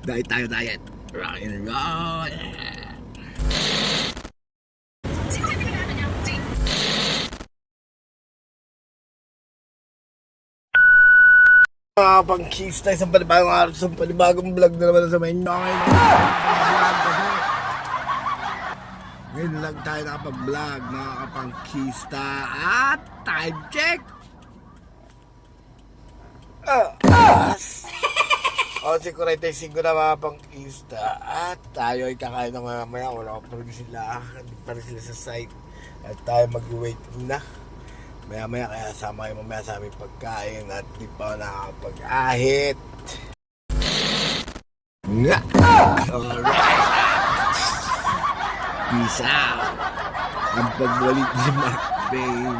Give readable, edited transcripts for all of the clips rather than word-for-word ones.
Diet tayo, diet. Rock and roll. Mga pang-kista, isang panibagong araw, isang panibagong vlog na naman sa inyo. Ngayon lang tayo nakapag-vlog, mga kapang-kista. At time check! O, 45 na mga pang-kista. At tayo ay kakain na mamaya. Wala pa rin sila. Hindi pa rin sila sa site. At tayo mag-wait na. Maya kaya sama kayo mamaya sa aming pagkain. At di pa nakakapag-ahit. Nga! Alright! Peace out! Ang pagbalik ni McBain.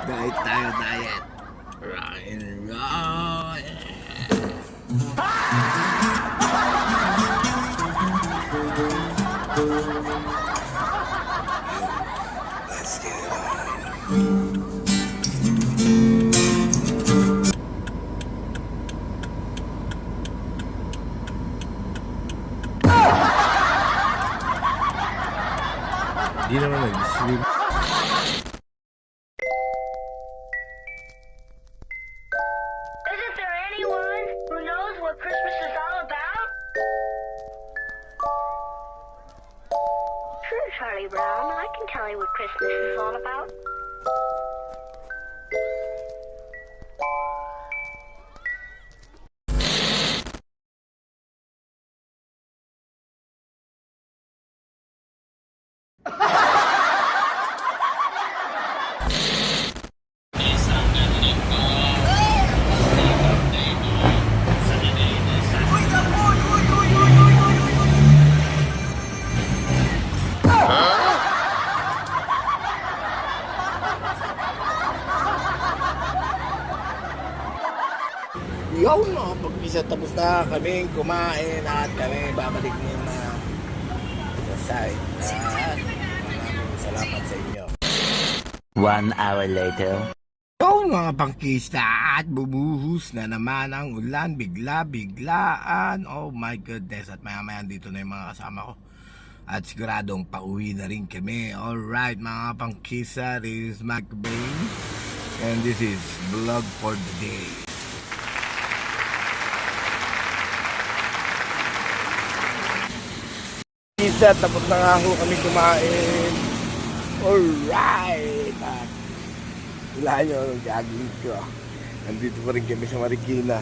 Diet tayo, diet. Rock and roll! Let's get it on. Di naman nag-sleep. Isn't there anyone who knows what Christmas is all about? Sure, Charlie Brown. I can tell you what Christmas is all about. Yun, mga pag-isa, tapos na kami kumain at kami babalik na sa site. Maraming salamat sa inyo. 1 hour later. Yun, mga pangkista, at bumuhos na naman ang ulan, biglaan. Oh my goodness, at maya dito na yung mga kasama ko. At siguradong pauwi na rin kami. Alright, mga pangkista, this is McBain. And this is Vlog for the Day. Isa, tapos na nga ho kami kumain. Alright! At wala nyo ang gagawin ko. Nandito pa rin kami sa Marikina.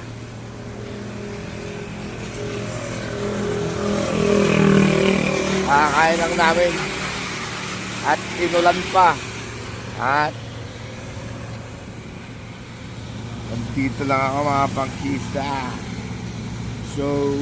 Kakain lang namin. At inulan pa. At nandito lang ako, mga pangkista. So